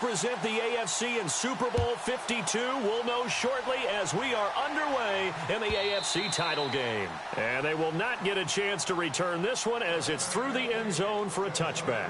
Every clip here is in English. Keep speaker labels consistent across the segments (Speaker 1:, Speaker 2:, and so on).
Speaker 1: represent the AFC in Super Bowl 52? We'll know shortly as we are underway in the AFC title game. And they will not get a chance to return this one as it's through the end zone for a touchback.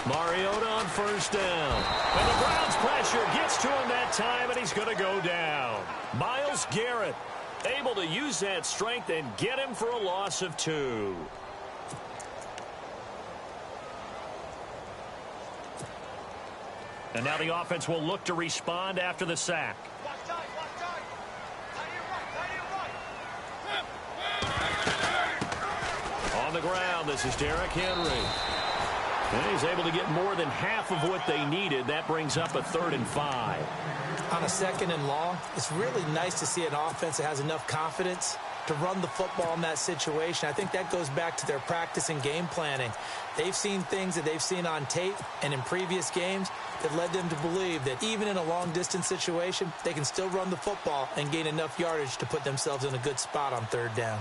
Speaker 1: Mariota on first down. And the Browns' pressure gets to him that time, and he's going to go down. Myles Garrett able to use that strength and get him for a loss of 2. And now the offense will look to respond after the sack. On the ground, this is Derrick Henry. And he's able to get more than half of what they needed. That brings up a 3rd and 5.
Speaker 2: On a 2nd and long, it's really nice to see an offense that has enough confidence to run the football in that situation. I think that goes back to their practice and game planning. They've seen things that they've seen on tape and in previous games that led them to believe that even in a long-distance situation, they can still run the football and gain enough yardage to put themselves in a good spot on 3rd down.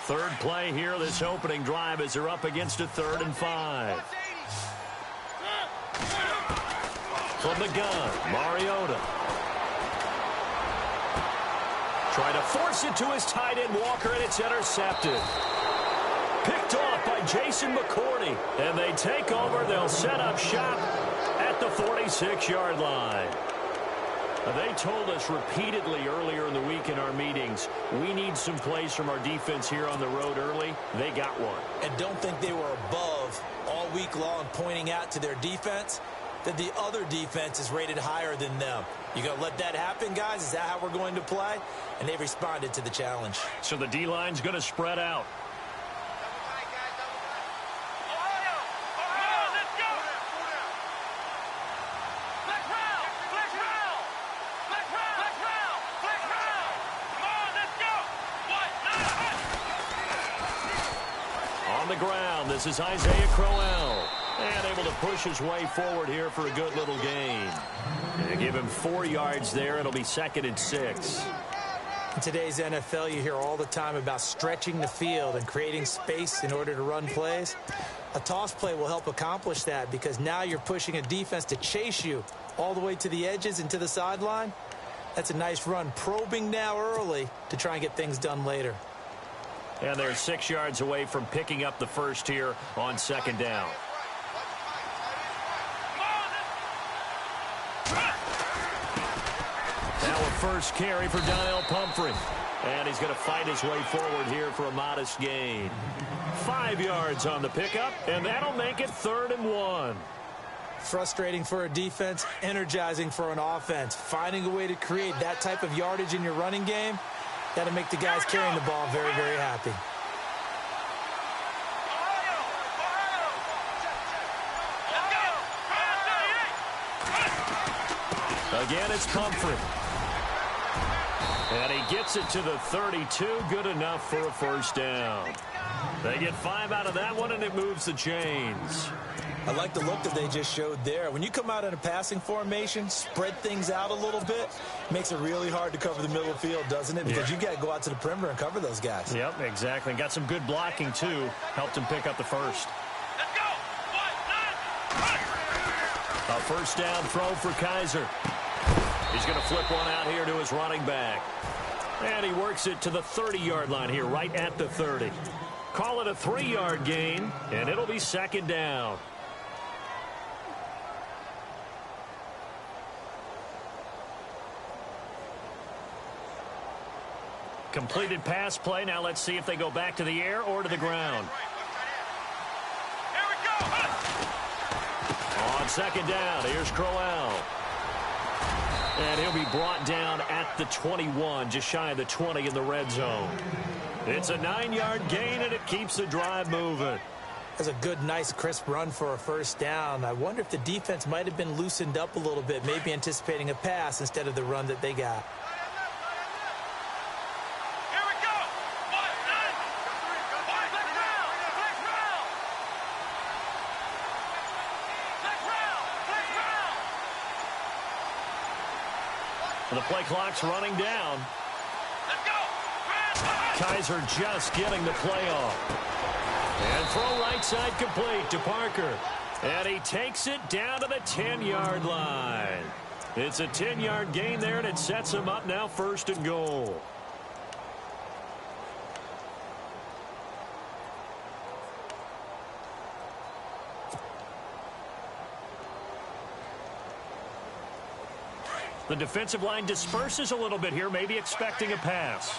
Speaker 1: Third play here, this opening drive, as they're up against a 3rd and 5. From the gun, Mariota. Try to force it to his tight end, Walker, and it's intercepted. Picked off by Jason McCourty. And they take over. They'll set up shop at the 46-yard line. They told us repeatedly earlier in the week in our meetings, we need some plays from our defense here on the road early. They got one.
Speaker 2: And don't think they were above all week long pointing out to their defense that the other defense is rated higher than them. You going to let that happen, guys? Is that how we're going to play? And they responded to the challenge.
Speaker 1: So the D-line's going to spread out. On the ground, this is Isaiah Crowell. And able to push his way forward here for a good little gain. And give him 4 yards there. It'll be 2nd and 6.
Speaker 2: In today's NFL, you hear all the time about stretching the field and creating space in order to run plays. A toss play will help accomplish that because now you're pushing a defense to chase you all the way to the edges and to the sideline. That's a nice run, probing now early to try and get things done later.
Speaker 1: And they're 6 yards away from picking up the first here on 2nd down. Now a first carry for Donnell Pumphrey. And he's going to fight his way forward here for a modest gain. 5 yards on the pickup, and that'll make it 3rd and 1.
Speaker 2: Frustrating for a defense, energizing for an offense. Finding a way to create that type of yardage in your running game, that'll make the guys carrying the ball very, very happy.
Speaker 1: Again, it's Pumphrey. And he gets it to the 32. Good enough for a first down. They get 5 out of that one, and it moves the chains.
Speaker 2: I like the look that they just showed there. When you come out in a passing formation, spread things out a little bit, makes it really hard to cover the middle of the field, doesn't it? Because you got to go out to the perimeter and cover those guys.
Speaker 1: Yep, exactly. Got some good blocking, too. Helped him pick up the first.
Speaker 3: Let's go. 1, 9.
Speaker 1: A first down throw for Kaiser. He's going to flip one out here to his running back. And he works it to the 30-yard line here, right at the 30. Call it a 3-yard gain, and it'll be 2nd down. Completed pass play. Now let's see if they go back to the air or to the ground. second down. Here's Crowell. And he'll be brought down at the 21, just shy of the 20 in the red zone. It's a 9-yard gain, and it keeps the drive moving.
Speaker 2: That's a good, nice, crisp run for a first down. I wonder if the defense might have been loosened up a little bit, maybe anticipating a pass instead of the run that they got.
Speaker 3: Here we go.
Speaker 1: The play clock's running down.
Speaker 3: Let's go.
Speaker 1: Kaiser just getting the play off. And throw right side complete to Parker. And he takes it down to the 10-yard line. It's a 10-yard gain there, and it sets him up now 1st and goal. The defensive line disperses a little bit here, maybe expecting a pass.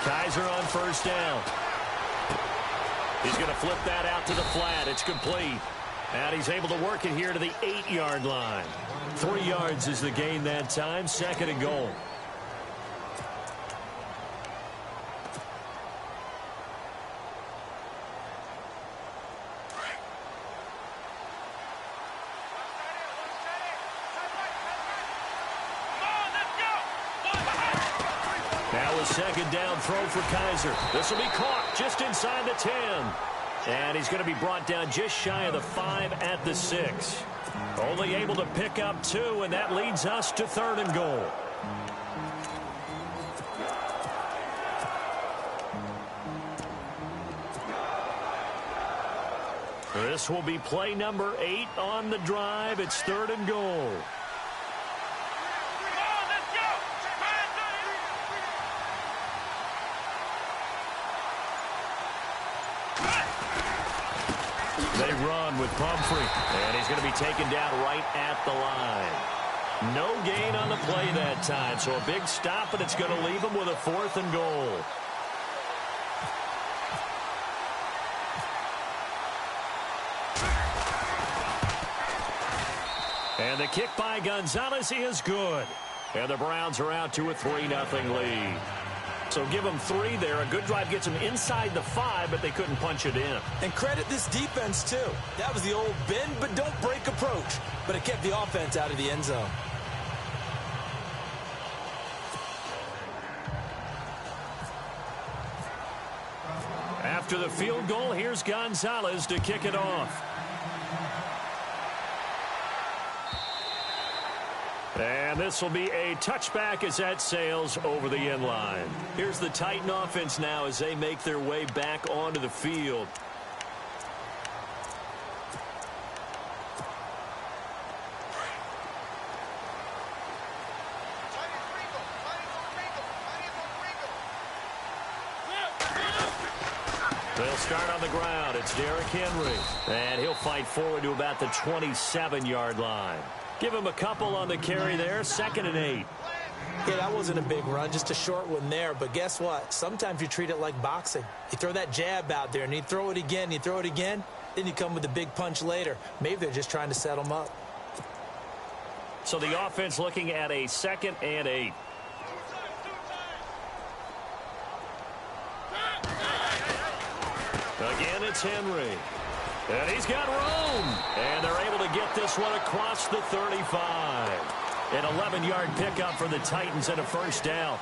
Speaker 1: Kaiser on first down. He's going to flip that out to the flat. It's complete. And he's able to work it here to the 8-yard line. 3 yards is the gain that time. 2nd and goal. Now a 2nd down throw for Kaiser. This will be caught just inside the 10. And he's going to be brought down just shy of the 5 at the 6. Only able to pick up 2, and that leads us to 3rd and goal. This will be play number 8 on the drive. It's 3rd and goal. They run with Pumphrey, and he's going to be taken down right at the line. No gain on the play that time, so a big stop, and it's going to leave him with a 4th and goal. And the kick by Gonzalez is good. And the Browns are out to a 3-0 lead. So give them 3 there. A good drive gets them inside the 5, but they couldn't punch it in.
Speaker 2: And credit this defense, too. That was the old bend but don't break approach. But it kept the offense out of the end zone.
Speaker 1: After the field goal, here's Gonzalez to kick it off. And this will be a touchback as that sails over the end line. Here's the Titan offense now as they make their way back onto the field. They'll start on the ground. It's Derrick Henry. And he'll fight forward to about the 27-yard line. Give him a couple on the carry there. 2nd and 8.
Speaker 2: Yeah, that wasn't a big run, just a short one there. But guess what? Sometimes you treat it like boxing. You throw that jab out there, and you throw it again, you throw it again, then you come with a big punch later. Maybe they're just trying to set them up.
Speaker 1: So the offense looking at a 2nd and 8. Again, it's Henry. And he's got room. And they're able to get this one across the 35. An 11-yard pickup for the Titans and a 1st down.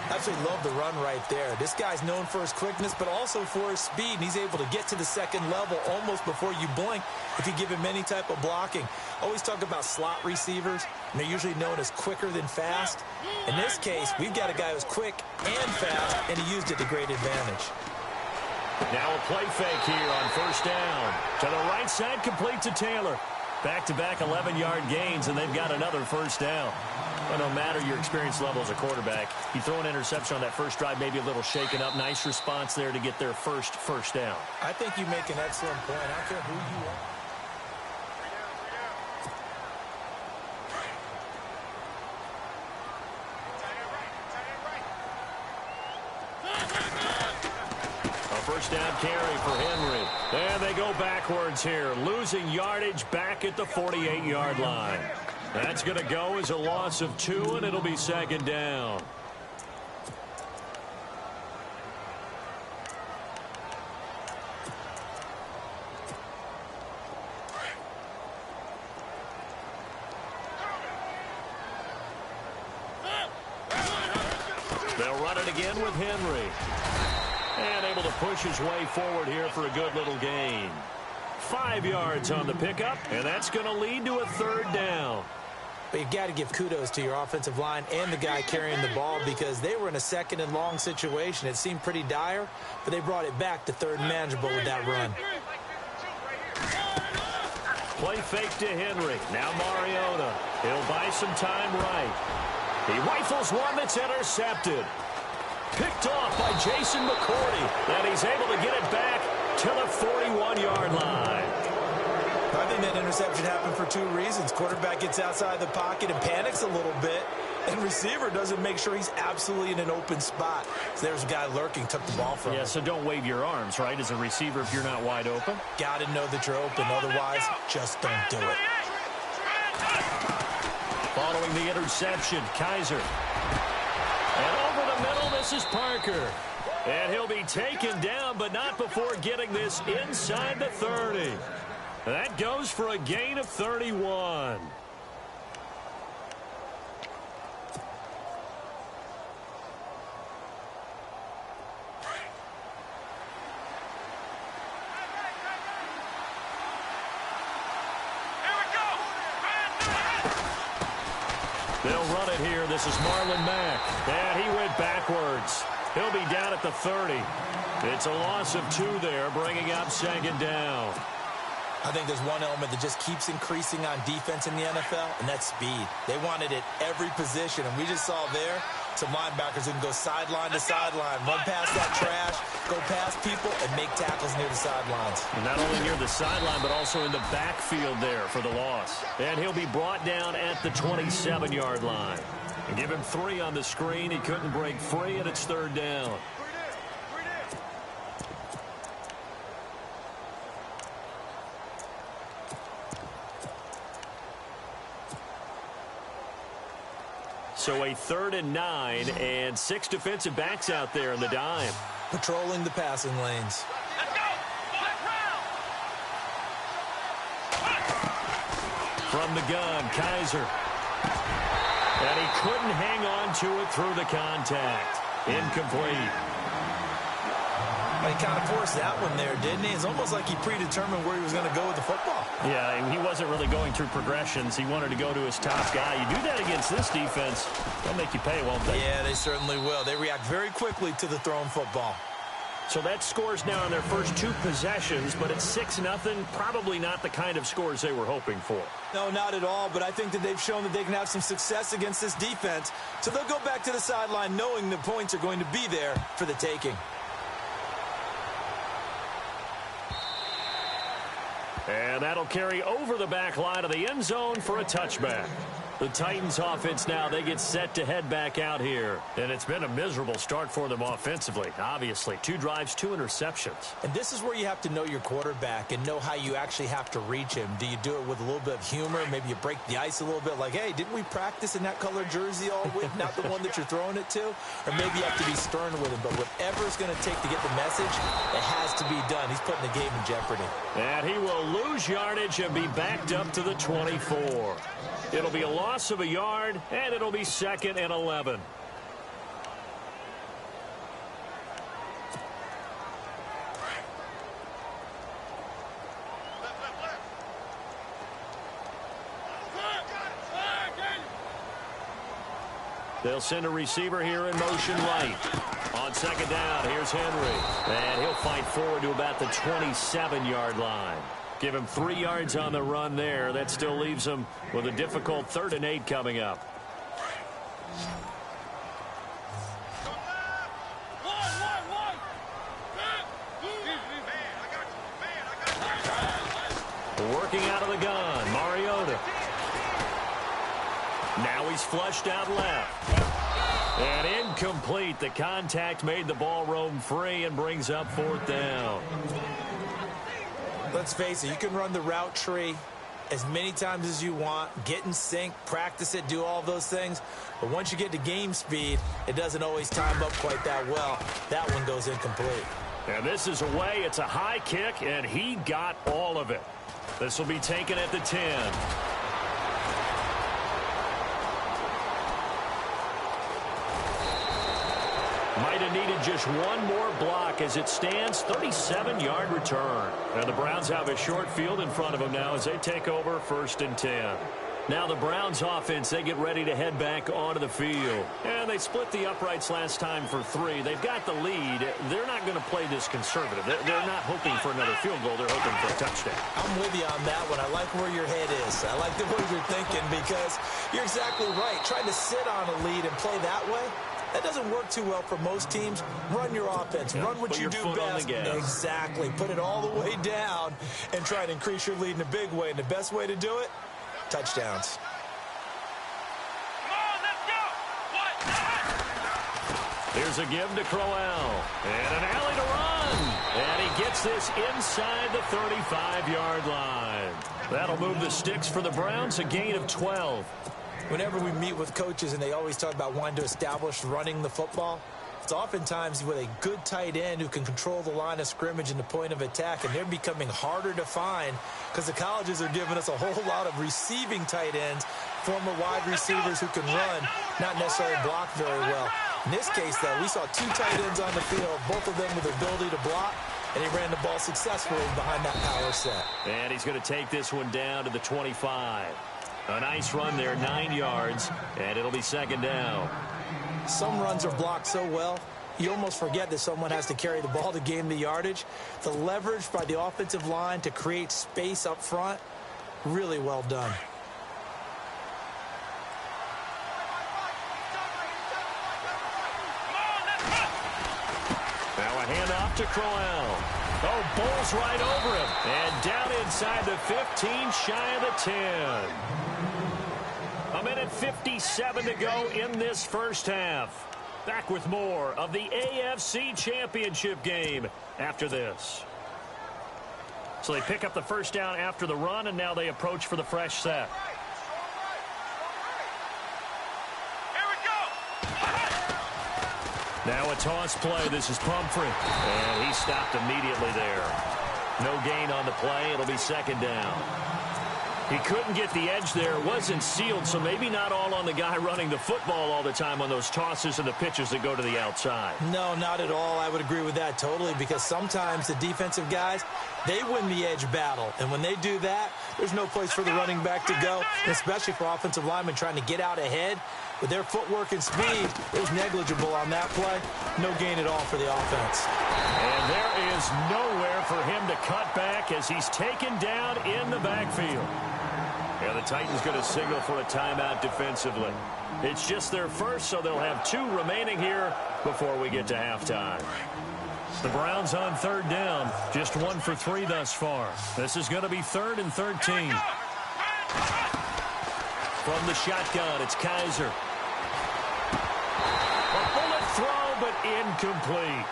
Speaker 2: Absolutely love the run right there. This guy's known for his quickness, but also for his speed. And he's able to get to the 2nd level almost before you blink if you give him any type of blocking. Always talk about slot receivers, and they're usually known as quicker than fast. In this case, we've got a guy who's quick and fast, and he used it to great advantage.
Speaker 1: Now a play fake here on 1st down. To the right side, complete to Taylor. Back-to-back 11-yard gains, and they've got another 1st down. Well, no matter your experience level as a quarterback, you throw an interception on that first drive, maybe a little shaken up. Nice response there to get their first down.
Speaker 2: I think you make an excellent point. I don't care who you are.
Speaker 1: First down carry for Henry. And they go backwards here, losing yardage back at the 48-yard line. That's going to go as a loss of 2, and it'll be second down. They'll run it again with Henry. And able to push his way forward here for a good little gain. 5 yards on the pickup, and that's going to lead to a third down.
Speaker 2: But you've got to give kudos to your offensive line and the guy carrying the ball because they were in a second and long situation. It seemed pretty dire, but they brought it back to third and manageable with that run.
Speaker 1: Play fake to Henry. Now Mariota. He'll buy some time right. He rifles one that's intercepted. Picked off by Jason McCourty. And he's able to get it back to the 41-yard line.
Speaker 2: I think that interception happened for 2 reasons. Quarterback gets outside the pocket and panics a little bit. And receiver doesn't make sure he's absolutely in an open spot. So there's a guy lurking, took the ball from him.
Speaker 1: Yeah, so don't wave your arms, right, as a receiver if you're not wide open.
Speaker 2: Got to know that you're open. Otherwise, just don't do it.
Speaker 1: Following the interception, Kaiser. And over the middle, this is Parker. And he'll be taken down, but not before getting this inside the 30. That goes for a gain of 31. They'll run it here. This is Marlon Mack. And he went backwards. He'll be down at the 30. It's a loss of 2 there, bringing up second down.
Speaker 2: I think there's one element that just keeps increasing on defense in the NFL, and that's speed. They want it at every position, and we just saw there some linebackers who can go sideline to sideline, run past that trash, go past people, and make tackles near the sidelines.
Speaker 1: And not only near the sideline, but also in the backfield there for the loss. And he'll be brought down at the 27-yard line. And give him 3 on the screen. He couldn't break free, and it's third down. So a 3rd and 9, and 6 defensive backs out there in the dime.
Speaker 2: Patrolling the passing lanes.
Speaker 3: Let's go!
Speaker 1: From the gun, Kaiser. And he couldn't hang on to it through the contact. Incomplete.
Speaker 2: He kind of forced that one there, didn't he? It's almost like he predetermined where he was going to go with the football.
Speaker 1: Yeah, he wasn't really going through progressions. He wanted to go to his top guy. You do that against this defense, they'll make you pay, won't they?
Speaker 2: Yeah, they certainly will. They react very quickly to the thrown football.
Speaker 1: So that scores now on their first 2 possessions, but it's 6-0. Probably not the kind of scores they were hoping for.
Speaker 2: No, not at all, but I think that they've shown that they can have some success against this defense. So they'll go back to the sideline knowing the points are going to be there for the taking.
Speaker 1: And that'll carry over the back line of the end zone for a touchback. The Titans offense now, they get set to head back out here. And it's been a miserable start for them offensively, obviously. 2 drives, 2 interceptions.
Speaker 2: And this is where you have to know your quarterback and know how you actually have to reach him. Do you do it with a little bit of humor? Maybe you break the ice a little bit like, hey, didn't we practice in that color jersey all week? Not the one that you're throwing it to? Or maybe you have to be stern with him. But whatever it's going to take to get the message, it has to be done. He's putting the game in jeopardy.
Speaker 1: And he will lose yardage and be backed up to the 24. It'll be a loss of a yard, and it'll be 2nd and 11. They'll send a receiver here in motion right. On 2nd down, here's Henry. And he'll fight forward to about the 27-yard line. Give him 3 yards on the run there. That still leaves him with a difficult 3rd and 8 coming up. Working out of the gun, Mariota. Now he's flushed out left. And incomplete. The contact made the ball roam free and brings up 4th down.
Speaker 2: Let's face it, you can run the route tree as many times as you want, get in sync, practice it, do all those things. But once you get to game speed, it doesn't always time up quite that well. That one goes incomplete.
Speaker 1: And this is away. It's a high kick, and he got all of it. This will be taken at the 10. Might have needed just one more block as it stands. 37-yard return. And the Browns have a short field in front of them now as they take over 1st and 10. Now the Browns offense, they get ready to head back onto the field. And they split the uprights last time for 3. They've got the lead. They're not going to play this conservative. They're not hoping for another field goal. They're hoping for a touchdown.
Speaker 2: I'm with you on that one. I like where your head is. I like the way you're thinking because you're exactly right. Trying to sit on a lead and play that way, that doesn't work too well for most teams. Run your offense. Run what you do best. Exactly. Put it all the way down and try to increase your lead in a big way. And the best way to do it, touchdowns.
Speaker 3: Come on, let's go.
Speaker 1: Here's a give to Crowell. And an alley to run. And he gets this inside the 35-yard line. That'll move the sticks for the Browns, a gain of 12.
Speaker 2: Whenever we meet with coaches and they always talk about wanting to establish running the football, it's oftentimes with a good tight end who can control the line of scrimmage and the point of attack, and they're becoming harder to find because the colleges are giving us a whole lot of receiving tight ends, former wide receivers who can run, not necessarily block very well. In this case, though, we saw 2 tight ends on the field, both of them with the ability to block, and he ran the ball successfully behind that power set.
Speaker 1: And he's going to take this one down to the 25. A nice run there, 9 yards, and it'll be 2nd down.
Speaker 2: Some runs are blocked so well, you almost forget that someone has to carry the ball to gain the yardage. The leverage by the offensive line to create space up front, really well done.
Speaker 1: Now a handoff to Crowell. Oh, bowls right over him. And down inside the 15, shy of the 10. A minute 57 to go in this first half. Back with more of the AFC Championship game after this. So they pick up the first down after the run, and now they approach for the fresh set.
Speaker 3: Here we go.
Speaker 1: Now a toss play. This is Pumphrey. And he stopped immediately there. No gain on the play. It'll be 2nd down. He couldn't get the edge there. It wasn't sealed, so maybe not all on the guy running the football all the time on those tosses and the pitches that go to the outside.
Speaker 2: No, not at all. I would agree with that totally because sometimes the defensive guys, they win the edge battle. And when they do that, there's no place for the running back to go, especially for offensive linemen trying to get out ahead. With their footwork and speed, it was negligible on that play. No gain at all for the offense.
Speaker 1: And there is nowhere for him to cut back as he's taken down in the backfield. And the Titans going to signal for a timeout defensively. It's just their first, so they'll have 2 remaining here before we get to halftime. The Browns on 3rd down, just 1 for 3 thus far. This is going to be 3rd and 13. From the shotgun, it's Kaiser. A bullet throw, but incomplete.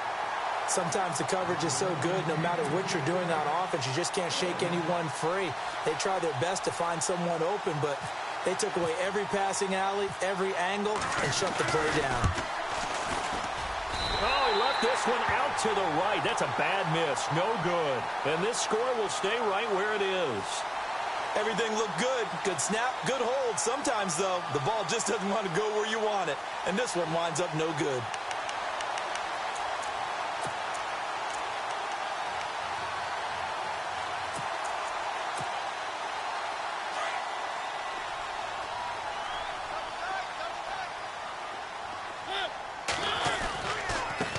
Speaker 2: Sometimes the coverage is so good, no matter what you're doing on offense, you just can't shake anyone free. They try their best to find someone open, but they took away every passing alley, every angle, and shut the play down.
Speaker 1: Oh, he left this one out to the right. That's a bad miss. No good. And this score will stay right where it is.
Speaker 2: Everything looked good. Good snap, good hold. Sometimes, though, the ball just doesn't want to go where you want it. And this one winds up no good.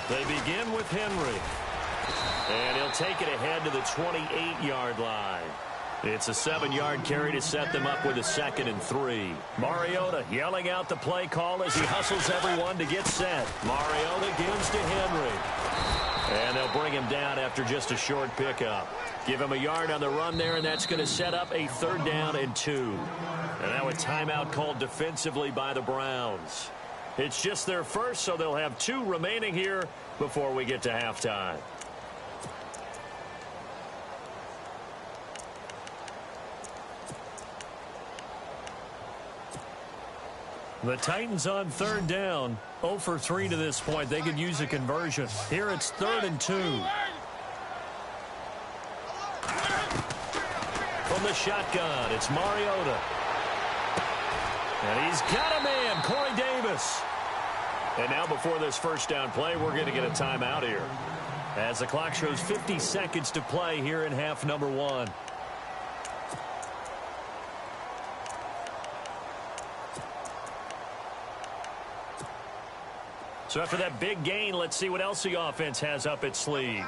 Speaker 1: They begin with Henry. And he'll take it ahead to the 28-yard line. It's a 7-yard carry to set them up with a 2nd and 3. Mariota yelling out the play call as he hustles everyone to get set. Mariota gives to Henry. And they'll bring him down after just a short pickup. Give him a yard on the run there, and that's going to set up a 3rd down and 2. And now a timeout called defensively by the Browns. It's just their first, so they'll have 2 remaining here before we get to halftime. The Titans on 3rd down. 0 for 3 to this point. They could use a conversion. Here it's 3rd and 2. From the shotgun, it's Mariota. And he's got a man, Corey Davis. And now before this first down play, we're going to get a timeout here, as the clock shows 50 seconds to play here in half number 1. So after that big gain, let's see what else the offense has up its sleeve.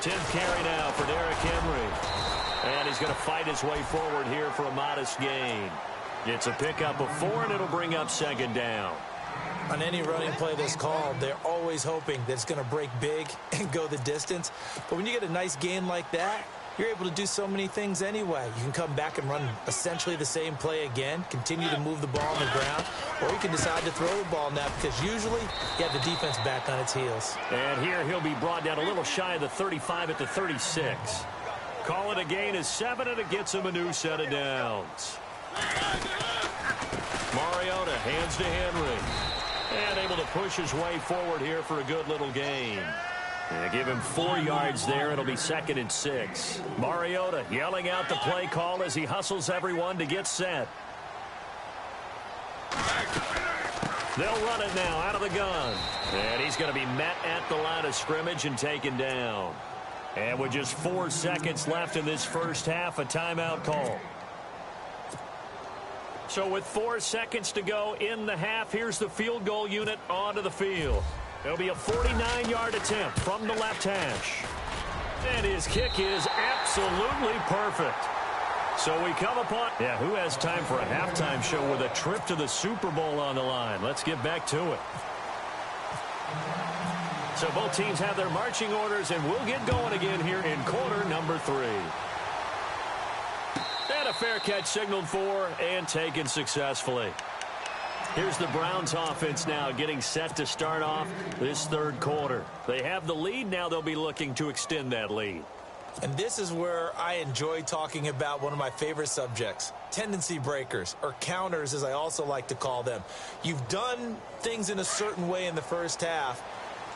Speaker 1: 10th carry now for Derrick Henry. And he's going to fight his way forward here for a modest gain. It's a pickup of 4, and it'll bring up 2nd down.
Speaker 2: On any running play that's called, they're always hoping that it's going to break big and go the distance. But when you get a nice gain like that, you're able to do so many things anyway. You can come back and run essentially the same play again, continue to move the ball on the ground, or you can decide to throw the ball now because usually you have the defense back on its heels.
Speaker 1: And here he'll be brought down a little shy of the 35 at the 36. Call it a gain of 7, and it gets him a new set of downs. Mariota hands to Henry. And able to push his way forward here for a good little gain. And give him 4 yards there. It'll be 2nd and 6. Mariota yelling out the play call as he hustles everyone to get set. They'll run it now out of the gun. And he's going to be met at the line of scrimmage and taken down. And with just 4 seconds left in this first half, a timeout call. So with 4 seconds to go in the half, here's the field goal unit onto the field. It'll be a 49-yard attempt from the left hash. And his kick is absolutely perfect. So we come upon... Yeah, who has time for a halftime show with a trip to the Super Bowl on the line? Let's get back to it. So both teams have their marching orders, and we'll get going again here in quarter number 3. And a fair catch signaled for and taken successfully. Here's the Browns offense now getting set to start off this 3rd quarter. They have the lead. Now they'll be looking to extend that lead.
Speaker 2: And this is where I enjoy talking about one of my favorite subjects, tendency breakers, or counters as I also like to call them. You've done things in a certain way in the first half,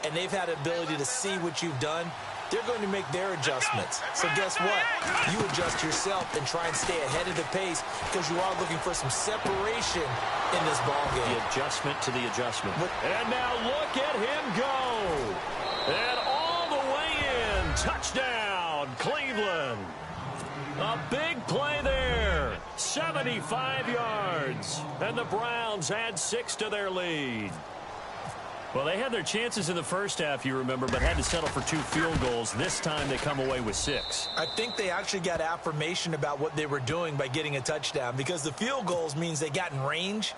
Speaker 2: and they've had the ability to see what you've done. They're going to make their adjustments. So guess what? You adjust yourself and try and stay ahead of the pace because you are looking for some separation in this ball game.
Speaker 1: The adjustment to the adjustment. And now look at him go. And all the way in. Touchdown, Cleveland. A big play there. 75 yards. And the Browns add 6 to their lead. Well, they had their chances in the first half, you remember, but had to settle for 2 field goals. This time they come away with 6.
Speaker 2: I think they actually got affirmation about what they were doing by getting a touchdown because the field goals means they got in range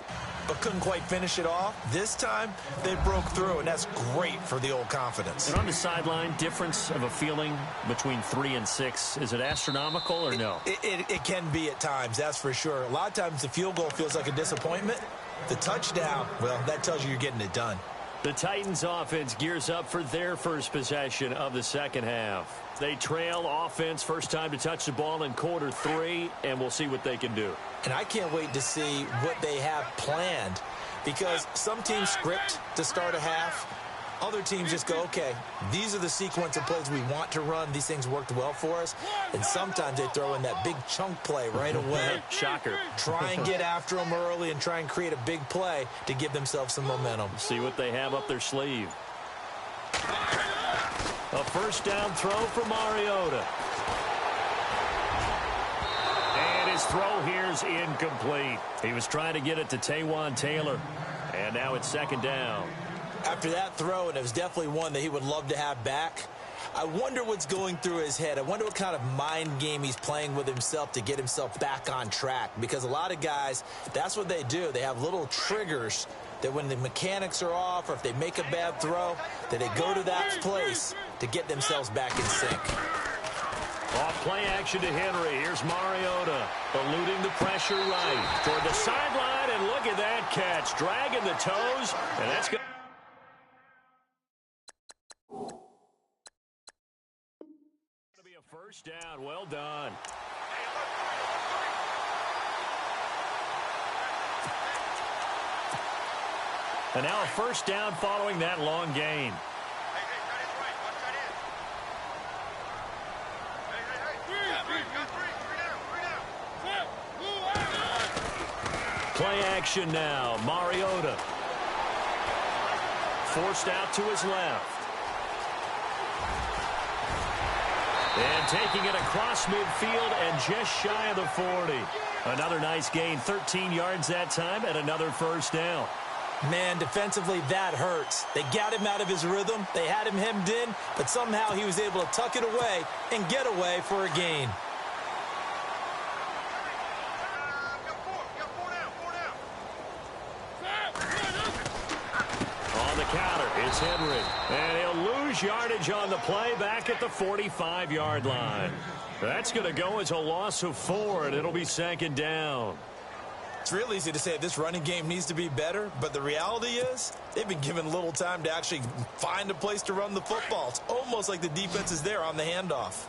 Speaker 2: but couldn't quite finish it off. This time they broke through, and that's great for the old confidence.
Speaker 1: And on the sideline, difference of a feeling between 3 and 6, is it astronomical or no?
Speaker 2: It can be at times, that's for sure. A lot of times the field goal feels like a disappointment. The touchdown, well, that tells you you're getting it done.
Speaker 1: The Titans offense gears up for their first possession of the second half. They trail offense first time to touch the ball in quarter 3, and we'll see what they can do.
Speaker 2: And I can't wait to see what they have planned because some teams script to start a half. Other teams just go, okay, these are the sequence of plays we want to run. These things worked well for us. And sometimes they throw in that big chunk play right away.
Speaker 1: Shocker.
Speaker 2: Try and get after them early and try and create a big play to give themselves some momentum.
Speaker 1: See what they have up their sleeve. A first down throw for Mariota. And his throw here's incomplete. He was trying to get it to Taywan Taylor. And now it's 2nd down.
Speaker 2: After that throw, and it was definitely one that he would love to have back, I wonder what's going through his head. I wonder what kind of mind game he's playing with himself to get himself back on track. Because a lot of guys, that's what they do. They have little triggers that when the mechanics are off or if they make a bad throw, that they go to that place to get themselves back in sync.
Speaker 1: Off play action to Henry. Here's Mariota eluding the pressure right toward the sideline, and look at that catch. Dragging the toes, and that's good. Going to be a first down. Well done. And now a first down following that long gain. Play action now. Mariota. Forced out to his left. And taking it across midfield and just shy of the 40. Another nice gain. 13 yards that time and another first down.
Speaker 2: Man, defensively, that hurts. They got him out of his rhythm. They had him hemmed in, but somehow he was able to tuck it away and get away for a gain.
Speaker 1: On the counter, it's Henry. And he'll lose yardage on the play back at the 45-yard line. That's going to go as a loss of 4, and it'll be second down.
Speaker 2: It's real easy to say this running game needs to be better, but the reality is they've been given little time to actually find a place to run the football. It's almost like the defense is there on the handoff.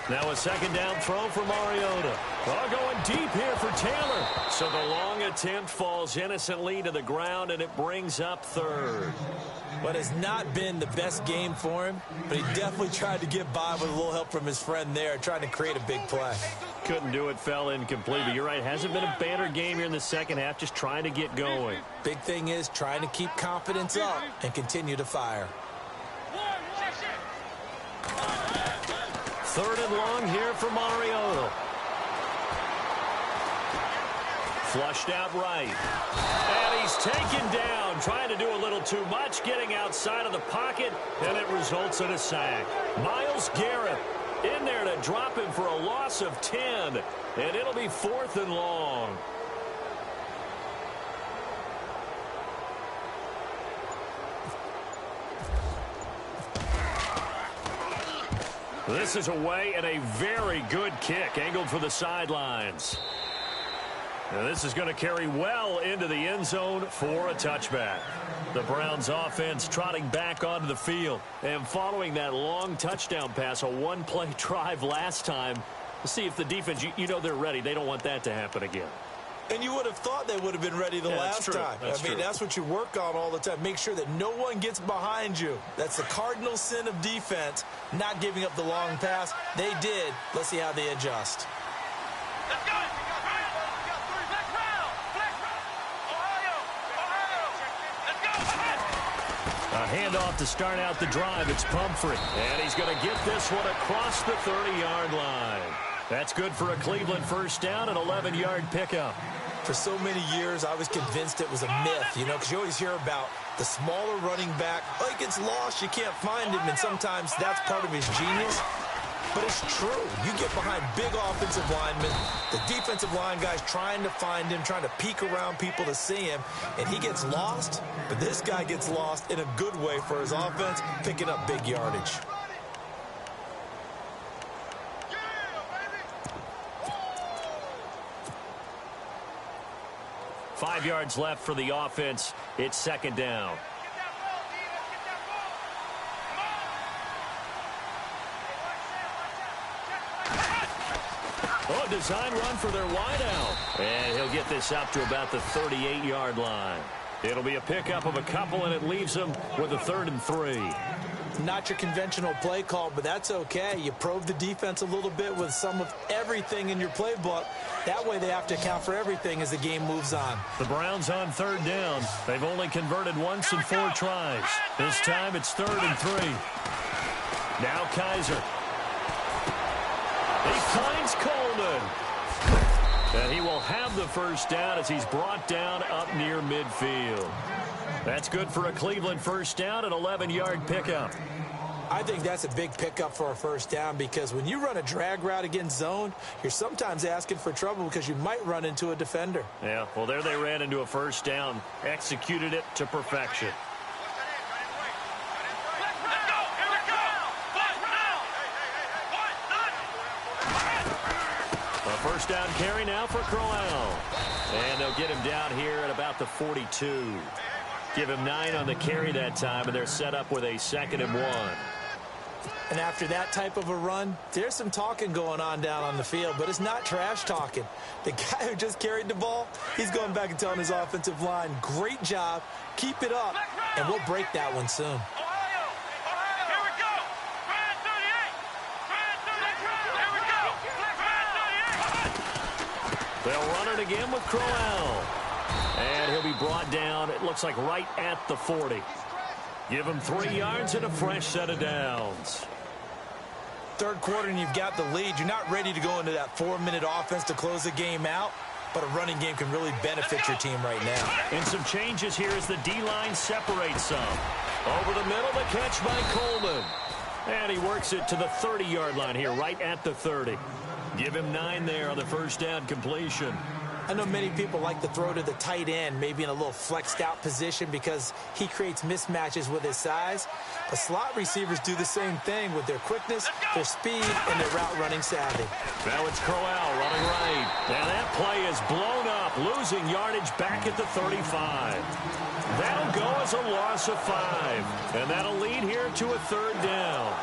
Speaker 1: Now a second down throw for Mariota. Oh, going deep here for Taylor. So the long attempt falls innocently to the ground, and it brings up third.
Speaker 2: What has not been the best game for him, but he definitely tried to get by with a little help from his friend there, trying to create a big play.
Speaker 1: Couldn't do it, fell incomplete. But you're right, hasn't been a banner game here in the second half, just trying to get going.
Speaker 2: Big thing is trying to keep confidence up and continue to fire.
Speaker 1: Third and long here for Mariota. Flushed out right. And he's taken down, trying to do a little too much, getting outside of the pocket, and it results in a sack. Myles Garrett in there to drop him for a loss of 10, and it'll be 4th and long. This is away, and a very good kick angled for the sidelines. Now this is going to carry well into the end zone for a touchback. The Browns offense trotting back onto the field. And following that long touchdown pass, a one-play drive last time, we'll see if the defense, you know they're ready. They don't want that to happen again.
Speaker 2: And you would have thought they would have been ready the last time. That's what you work on all the time. Make sure that no one gets behind you. That's the cardinal sin of defense, not giving up the long pass. They did. Let's see how they adjust.
Speaker 3: Let's go! Flex round! Ohio! Let's go!
Speaker 1: A handoff to start out the drive. It's Pumphrey. And he's going to get this one across the 30-yard line. That's good for a Cleveland first down, an 11-yard pickup.
Speaker 2: For so many years, I was convinced it was a myth, because you always hear about the smaller running back. Oh, he gets lost, you can't find him, and sometimes that's part of his genius. But it's true. You get behind big offensive linemen, the defensive line guys trying to find him, trying to peek around people to see him, and he gets lost. But this guy gets lost in a good way for his offense, picking up big yardage.
Speaker 1: Five yards left for the offense. It's second down. Oh, design run for their wideout. And he'll get this up to about the 38-yard line. It'll be a pickup of a couple, and it leaves them with a 3rd and 3.
Speaker 2: Not your conventional play call, but that's okay. You probe the defense a little bit with some of everything in your playbook. That way they have to account for everything as the game moves on.
Speaker 1: The Browns on 3rd down. They've only converted once in 4 tries. This time it's 3rd and 3. Now Kaiser. He finds Coleman. And he will have the first down as he's brought down up near midfield. That's good for a Cleveland first down, an 11-yard pickup.
Speaker 2: I think that's a big pickup for a first down because when you run a drag route against zone, you're sometimes asking for trouble because you might run into a defender.
Speaker 1: Yeah, well, there they ran into a first down, executed it to perfection. A first down carry now for cLoWN. And they'll get him down here at about the 42. Give him 9 on the carry that time, and they're set up with a 2nd and 1.
Speaker 2: And after that type of a run, there's some talking going on down on the field, but it's not trash talking. The guy who just carried the ball, he's going back and telling his offensive line, great job, keep it up, and we'll break that one soon.
Speaker 1: They'll run it again with cLoWN. And he'll be brought down, it looks like right at the 40. Give him 3 yards and a fresh set of downs.
Speaker 2: Third quarter and you've got the lead. You're not ready to go into that 4-minute offense to close the game out, but a running game can really benefit your team right now.
Speaker 1: And some changes here as the D-line separates some. Over the middle, the catch by Coleman. And he works it to the 30-yard line here, right at the 30. Give him 9 there on the first down completion.
Speaker 2: I know many people like to throw to the tight end, maybe in a little flexed out position because he creates mismatches with his size. But slot receivers do the same thing with their quickness, their speed, and their route running savvy.
Speaker 1: Now it's cLoWN running right. And that play is blown up, losing yardage back at the 35. That'll go as a loss of 5. And that'll lead here to a 3rd down.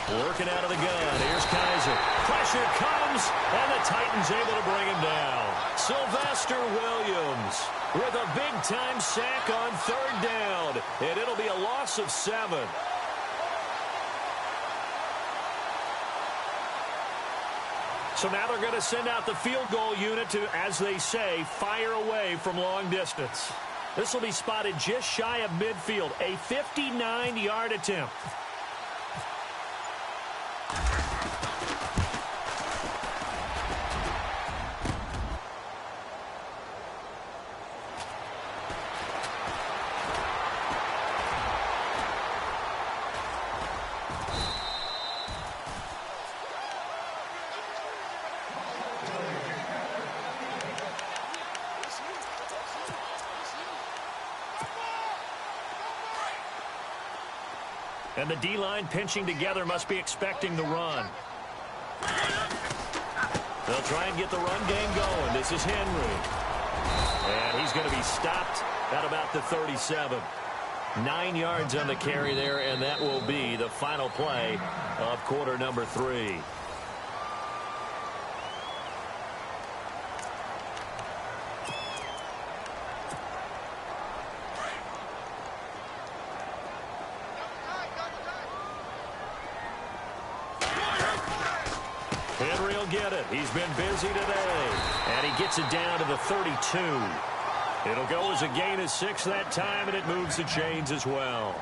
Speaker 1: Working out of the gun. Here's Kaiser. Pressure comes, and the Titans able to bring him down. Sylvester Williams with a big-time sack on 3rd down, and it'll be a loss of 7. So now they're going to send out the field goal unit to, as they say, fire away from long distance. This will be spotted just shy of midfield, a 59-yard attempt. And the D-line pinching together must be expecting the run. They'll try and get the run game going. This is Henry. And he's going to be stopped at about the 37. 9 yards on the carry there, and that will be the final play of quarter number 3. Henry will get it. He's been busy today. And he gets it down to the 32. It'll go as a gain of 6 that time, and it moves the chains as well.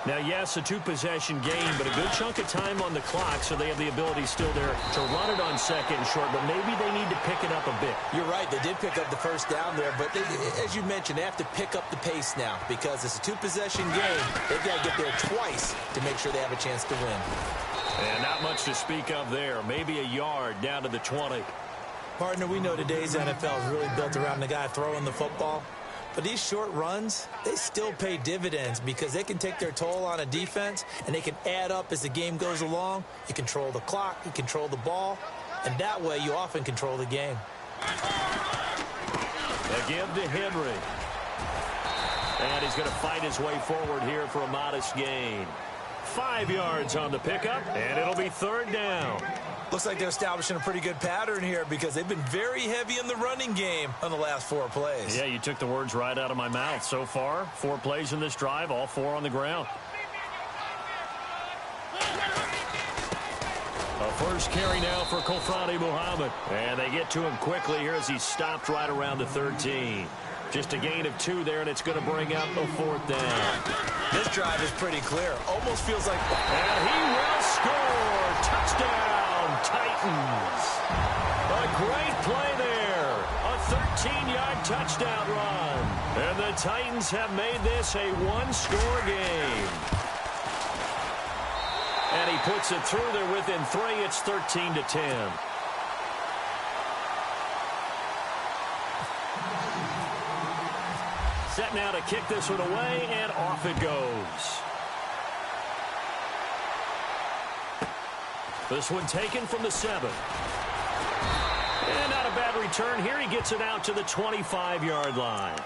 Speaker 1: Now, yes, a 2-possession game, but a good chunk of time on the clock, so they have the ability still there to run it on 2nd and short, but maybe they need to pick it up a bit.
Speaker 2: You're right. They did pick up the first down there, but as you mentioned, they have to pick up the pace now because it's a 2-possession game. They've got to get there twice to make sure they have a chance to win.
Speaker 1: And not much to speak of there. Maybe a yard down to the 20.
Speaker 2: Partner, we know today's NFL is really built around the guy throwing the football. But these short runs, they still pay dividends because they can take their toll on a defense, and they can add up as the game goes along. You control the clock, you control the ball, and that way you often control the game.
Speaker 1: A give to Henry. And he's going to fight his way forward here for a modest gain. 5 yards on the pickup, and it'll be 3rd down.
Speaker 2: Looks like they're establishing a pretty good pattern here because they've been very heavy in the running game on the last 4 plays.
Speaker 1: Yeah, you took the words right out of my mouth. So far, 4 plays in this drive, all 4 on the ground. A First carry now for Kofani Muhammad. And they get to him quickly here as he's stopped right around the 13. Just a gain of 2 there, and it's going to bring up a 4th down.
Speaker 2: This drive is pretty clear. Almost feels like...
Speaker 1: And he will score. Touchdown, Titans. A great play there. A 13-yard touchdown run. And the Titans have made this a 1-score game. And he puts it through there within 3. It's 13-10. Set now to kick this one away, and off it goes. This one taken from the 7. And not a bad return here. He gets it out to the 25-yard line.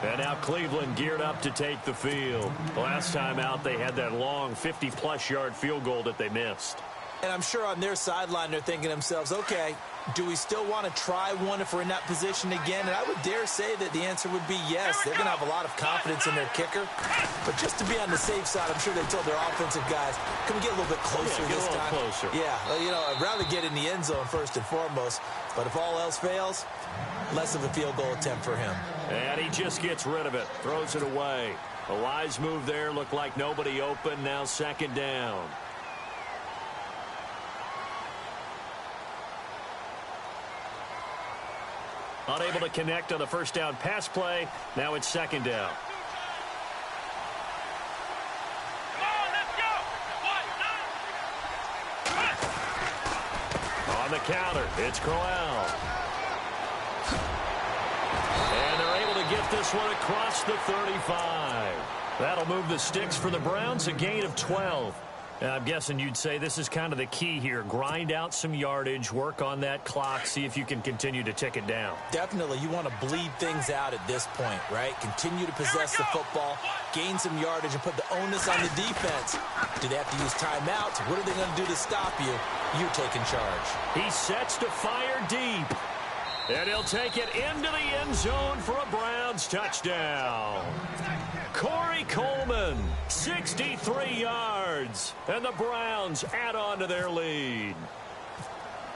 Speaker 1: And now Cleveland geared up to take the field. Last time out, they had that long 50-plus yard field goal that they missed.
Speaker 2: And I'm sure on their sideline, they're thinking to themselves, okay, do we still want to try one if we're in that position again? And I would dare say that the answer would be yes. They're going to have a lot of confidence in their kicker. But just to be on the safe side, I'm sure they told their offensive guys, can we get a little bit closer this time?
Speaker 1: Closer.
Speaker 2: Yeah, well, you know, I'd rather get in the end zone first and foremost. But if all else fails, less of a field goal attempt for him.
Speaker 1: And he just gets rid of it, throws it away. A wise move there, looked like nobody open, now 2nd down. Unable to connect on the first down pass play. Now it's 2nd down.
Speaker 3: Come on, let's go.
Speaker 1: On the counter, it's Crowell. And they're able to get this one across the 35. That'll move the sticks for the Browns, a gain of 12. I'm guessing you'd say this is kind of the key here. Grind out some yardage, work on that clock, see if you can continue to tick it down.
Speaker 2: Definitely. You want to bleed things out at this point, right? Continue to possess the football, gain some yardage, and put the onus on the defense. Do they have to use timeouts? What are they going to do to stop you? You're taking charge.
Speaker 1: He sets to fire deep. And he'll take it into the end zone for a Browns touchdown. Corey Coleman, 63 yards. And the Browns add on to their lead.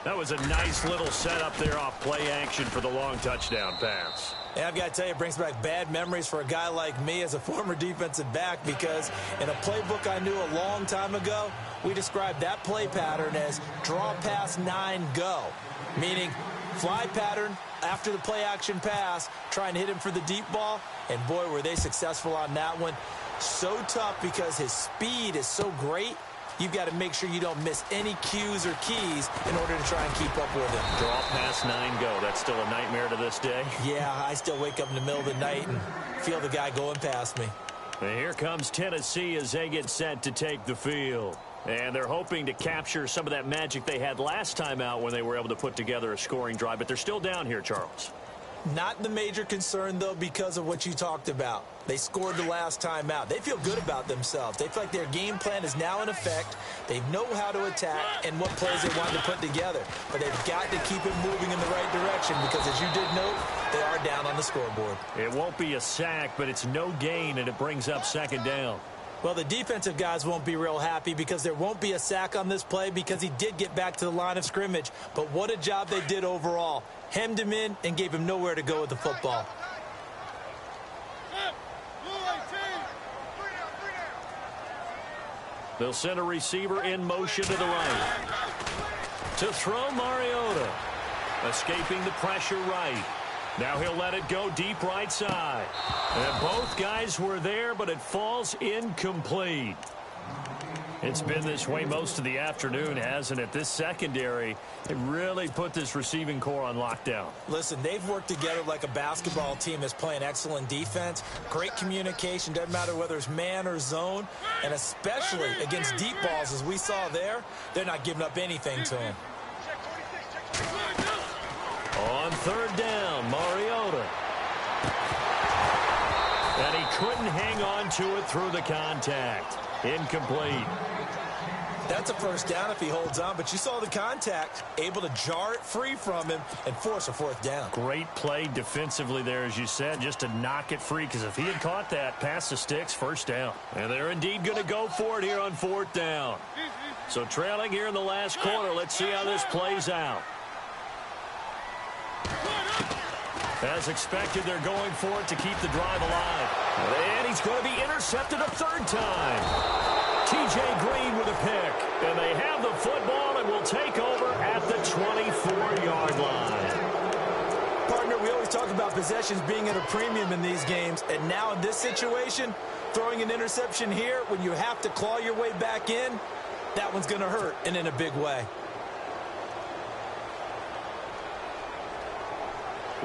Speaker 1: That was a nice little setup there off play action for the long touchdown pass.
Speaker 2: And I've got to tell you, it brings back bad memories for a guy like me as a former defensive back, because in a playbook I knew a long time ago, we described that play pattern as draw pass 9 go, meaning fly pattern after the play action pass, trying to hit him for the deep ball. And boy, were they successful on that one. So tough because his speed is so great. You've got to make sure you don't miss any cues or keys in order to try and keep up with him.
Speaker 1: Draw pass 9 go. That's still a nightmare to this day.
Speaker 2: Yeah, I still wake up in the middle of the night and feel the guy going past me.
Speaker 1: And here comes Tennessee as they get set to take the field. And they're hoping to capture some of that magic they had last time out when they were able to put together a scoring drive. But they're still down here, Charles.
Speaker 2: Not the major concern, though, because of what you talked about. They scored the last time out. They feel good about themselves. They feel like their game plan is now in effect. They know how to attack and what plays they want to put together. But they've got to keep it moving in the right direction because, as you did note, they are down on the scoreboard.
Speaker 1: It won't be a sack, but it's no gain, and it brings up 2nd down.
Speaker 2: Well, the defensive guys won't be real happy because there won't be a sack on this play because he did get back to the line of scrimmage. But what a job they did overall. Hemmed him in and gave him nowhere to go with the football.
Speaker 1: They'll send a receiver in motion to the right. To throw Mariota. Escaping the pressure right. Now he'll let it go deep right side. And both guys were there, but it falls incomplete. It's been this way most of the afternoon, hasn't it? This secondary, it really put this receiving core on lockdown.
Speaker 2: Listen, they've worked together like a basketball team that's playing excellent defense. Great communication, doesn't matter whether it's man or zone. And especially against deep balls, as we saw there, they're not giving up anything to him.
Speaker 1: On 3rd down, Mariota. And he couldn't hang on to it through the contact. Incomplete.
Speaker 2: That's a first down if he holds on, but you saw the contact, able to jar it free from him and force a 4th down.
Speaker 1: Great play defensively there, as you said, just to knock it free, because if he had caught that, past the sticks, 1st down. And they're indeed going to go for it here on 4th down. So trailing here in the last quarter. Let's see how this plays out. As expected, they're going for it to keep the drive alive. And he's going to be intercepted a third time. T.J. Green with a pick. And they have the football and will take over at the 24-yard line.
Speaker 2: Partner, we always talk about possessions being at a premium in these games. And now in this situation, throwing an interception here when you have to claw your way back in, that one's going to hurt, and in a big way.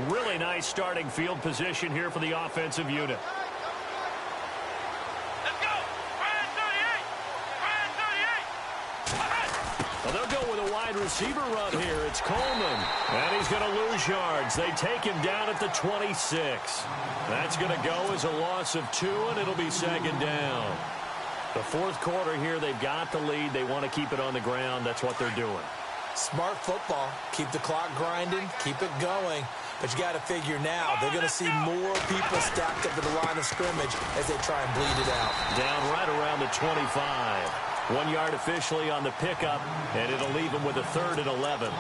Speaker 1: Really nice starting field position here for the offensive unit.
Speaker 3: Let's go. Ryan 38. Ryan 38.
Speaker 1: Well, they'll go with a wide receiver run here. It's Coleman. And he's going to lose yards. They take him down at the 26. That's going to go as a loss of 2, and it'll be second down. The fourth quarter here, they've got the lead. They want to keep it on the ground. That's what they're doing.
Speaker 2: Smart football. Keep the clock grinding. Keep it going. But you got to figure now, they're going to see more people stacked up at the line of scrimmage as they try and bleed it out.
Speaker 1: Down right around the 25. 1 yard officially on the pickup, and it'll leave them with a 3rd and 11.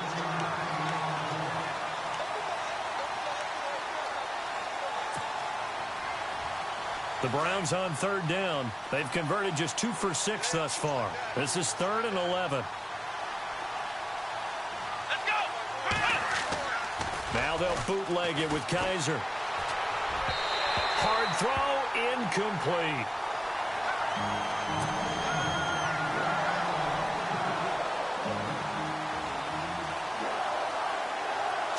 Speaker 1: The Browns on 3rd down. They've converted just 2 for 6 thus far. This is 3rd and 11. Now they'll bootleg it with Kaiser. Hard throw, incomplete.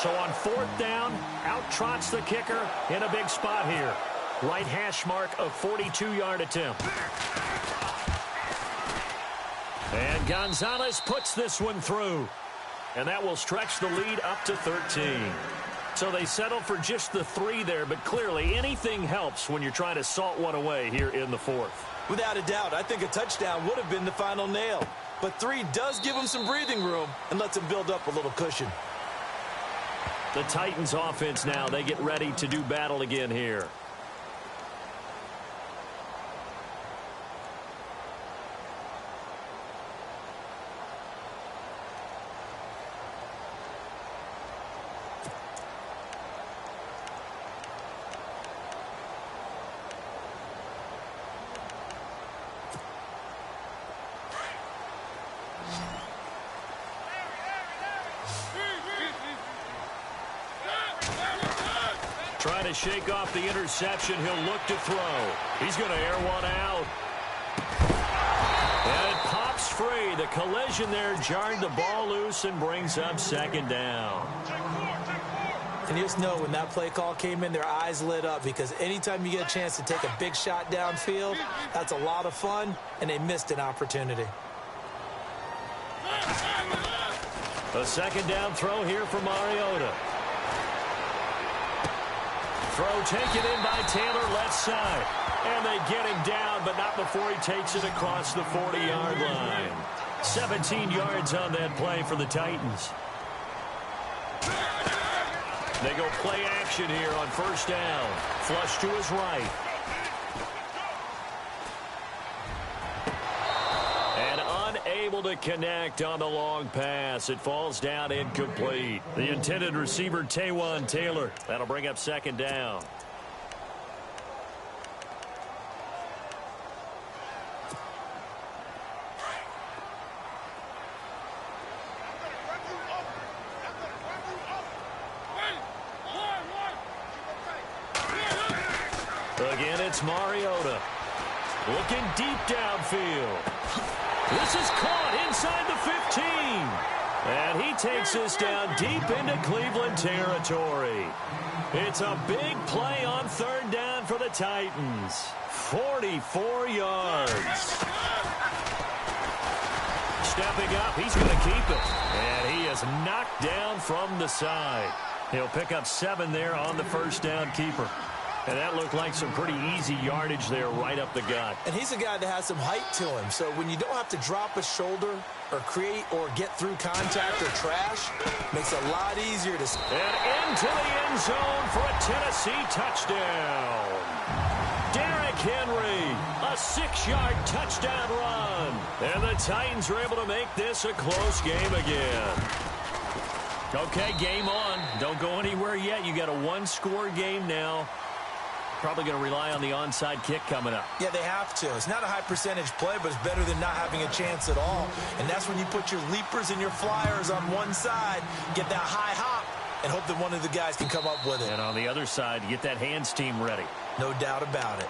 Speaker 1: So on 4th down, out trots the kicker in a big spot here. Right hash mark of 42-yard attempt. And Gonzalez puts this one through. And that will stretch the lead up to 13. So they settle for just the 3 there, but clearly anything helps when you're trying to salt one away here in the 4th.
Speaker 2: Without a doubt, I think a touchdown would have been the final nail. But 3 does give them some breathing room and lets them build up a little cushion.
Speaker 1: The Titans offense now, they get ready to do battle again here. Trying to shake off the interception. He'll look to throw. He's going to air one out. And it pops free. The collision there jarred the ball loose and brings up second down.
Speaker 2: And you just know when that play call came in, their eyes lit up, because anytime you get a chance to take a big shot downfield, that's a lot of fun, and they missed an opportunity.
Speaker 1: A second down throw here for Mariota. Throw taken in by Taylor, left side. And they get him down, but not before he takes it across the 40-yard line. 17 yards on that play for the Titans. They go play action here on 1st down. Flush to his right. And unable to connect on the long pass. It falls down incomplete. The intended receiver, Taywan Taylor. That'll bring up second down. Again, it's Mariota. Looking deep downfield. This is caught inside the 15. And he takes this down deep into Cleveland territory. It's a big play on 3rd down for the Titans. 44 yards. Stepping up, he's going to keep it. And he is knocked down from the side. He'll pick up 7 there on the 1st down keeper. And that looked like some pretty easy yardage there right up the gut.
Speaker 2: And he's a guy that has some height to him. So when you don't have to drop a shoulder or create or get through contact or trash, makes it a lot easier to...
Speaker 1: And into the end zone for a Tennessee touchdown. Derrick Henry, a A 6-yard touchdown run. And the Titans are able to make this a close game again. Okay, game on. Don't go anywhere yet. You got a one-score game now. Probably going to rely on the onside kick coming up.
Speaker 2: Yeah, they have to. It's not a high percentage play, but it's better than not having a chance at all. And that's when you put your leapers and your flyers on one side, get that high hop, and hope that one of the guys can come up with it.
Speaker 1: And on the other side, get that hands team ready.
Speaker 2: No doubt about it.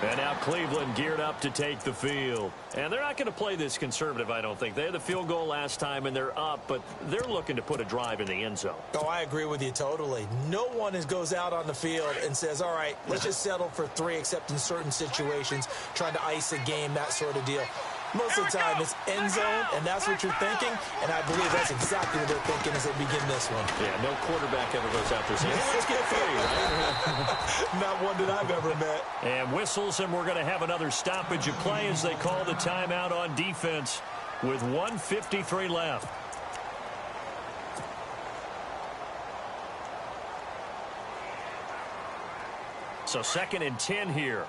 Speaker 1: And now Cleveland geared up to take the field. And they're not going to play this conservative, I don't think. They had the field goal last time, and they're up, but they're looking to put a drive in the end zone.
Speaker 2: Oh, I agree with you totally. No one goes out on the field and says, all right, let's just settle for 3, except in certain situations, trying to ice a game, that sort of deal. Most of the time, it's end zone, and that's what you're thinking, and I believe that's exactly what they're thinking as they begin this one.
Speaker 1: Yeah, no quarterback ever goes out there saying, hey, let's get 3, right?
Speaker 2: Not one that I've ever met.
Speaker 1: And whistles, and we're going to have another stoppage of play as they call the timeout on defense with 1:53 left. So 2nd and 10 here.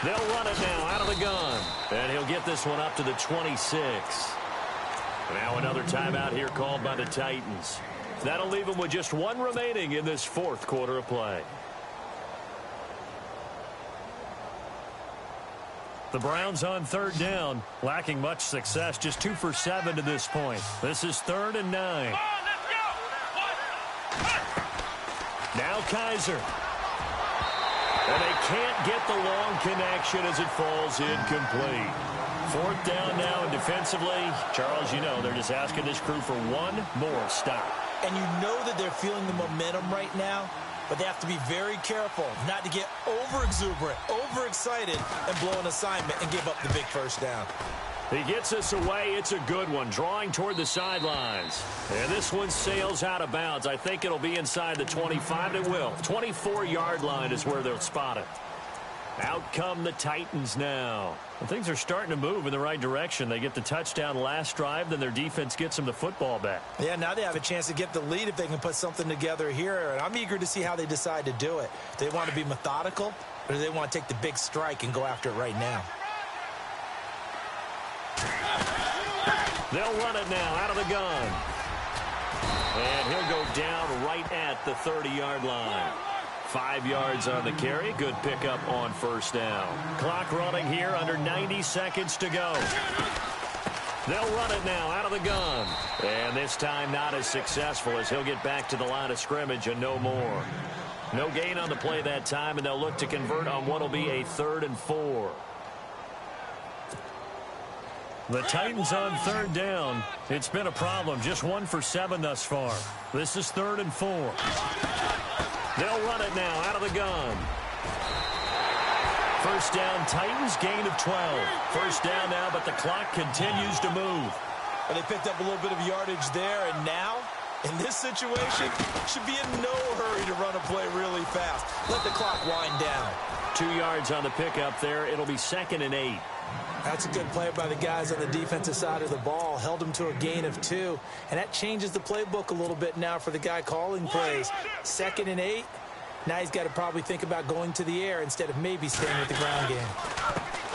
Speaker 1: They'll run it now out of the gun. And he'll get this one up to the 26. Now another timeout here called by the Titans. That'll leave them with just 1 remaining in this 4th quarter of play. The Browns on 3rd down, lacking much success, just 2 for 7 to this point. This is 3rd and 9. Now Kaiser. And they can't get the long connection as it falls incomplete. 4th down now, and defensively, Charles, you know, they're just asking this crew for 1 more stop.
Speaker 2: And you know that they're feeling the momentum right now, but they have to be very careful not to get over-exuberant, overexcited, and blow an assignment and give up the big first down.
Speaker 1: He gets us away. It's a good one, drawing toward the sidelines. And this one sails out of bounds. I think it'll be inside the 25. It will. 24-yard line is where they'll spot it. Out come the Titans now. And things are starting to move in the right direction. They get the touchdown last drive, then their defense gets them the football back.
Speaker 2: Yeah, now they have a chance to get the lead if they can put something together here. And I'm eager to see how they decide to do it. Do they want to be methodical, or do they want to take the big strike and go after it right now?
Speaker 1: They'll run it now out of the gun. And he'll go down right at the 30-yard line. 5 yards on the carry. Good pickup on 1st down. Clock running here, under 90 seconds to go. They'll run it now out of the gun. And this time not as successful as he'll get back to the line of scrimmage and no more. No gain on the play that time, and they'll look to convert on what will be a 3rd and 4. The Titans on 3rd down. It's been a problem. Just 1 for 7 thus far. This is 3rd and 4. They'll run it now out of the gun. 1st down, Titans, gain of 12. 1st down now, but the clock continues to move.
Speaker 2: And they picked up a little bit of yardage there, and now, in this situation, should be in no hurry to run a play really fast. Let the clock wind down.
Speaker 1: 2 yards on the pickup there. It'll be 2nd and 8.
Speaker 2: That's a good play by the guys on the defensive side of the ball. Held them to a gain of 2. And that changes the playbook a little bit now for the guy calling plays. 2nd and 8. Now he's got to probably think about going to the air instead of maybe staying with the ground game.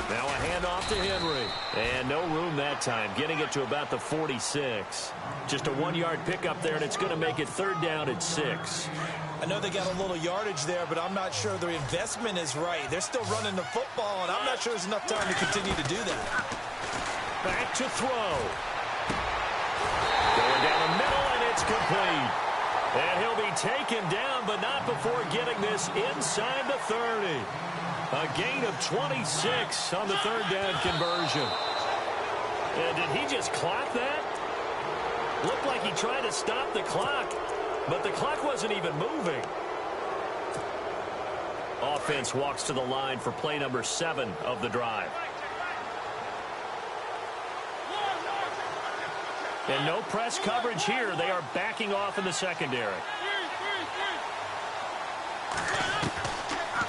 Speaker 1: Now a handoff to Henry. And no room that time. Getting it to about the 46. Just a 1-yard pickup there, and it's going to make it 3rd down at 6.
Speaker 2: I know they got a little yardage there, but I'm not sure their investment is right. They're still running the football, and I'm not sure there's enough time to continue to do that.
Speaker 1: Back to throw. Going down the middle, and it's complete. And he'll be taken down, but not before getting this inside the 30. A gain of 26 on the 3rd down conversion. And did he just clock that? Looked like he tried to stop the clock, but the clock wasn't even moving. Offense walks to the line for play number 7 of the drive. And no press coverage here. They are backing off in the secondary.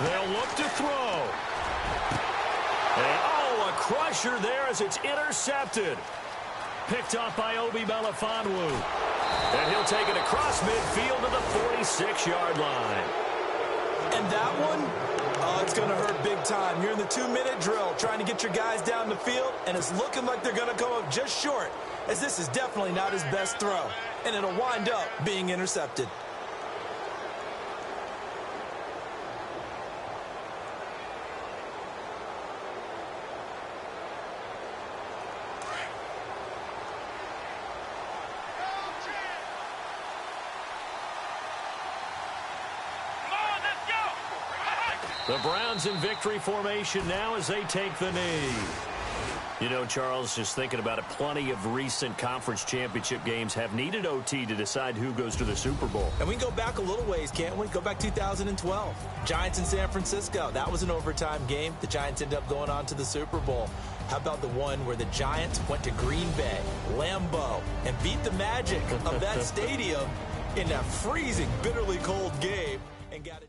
Speaker 1: They'll look to throw. And, oh, a crusher there as it's intercepted. Picked off by Obi Melifonwu. And he'll take it across midfield to the 46-yard line.
Speaker 2: And that one, oh, it's going to hurt big time. You're in the 2-minute drill trying to get your guys down the field, and it's looking like they're going to go up just short, as this is definitely not his best throw. And it'll wind up being intercepted.
Speaker 1: The Browns in victory formation now as they take the knee. You know, Charles, just thinking about it, plenty of recent conference championship games have needed OT to decide who goes to the Super Bowl.
Speaker 2: And we can go back a little ways, can't we? Go back 2012. Giants in San Francisco. That was an overtime game. The Giants ended up going on to the Super Bowl. How about the one where the Giants went to Green Bay, Lambeau, and beat the magic of that stadium in that freezing, bitterly cold game and got it.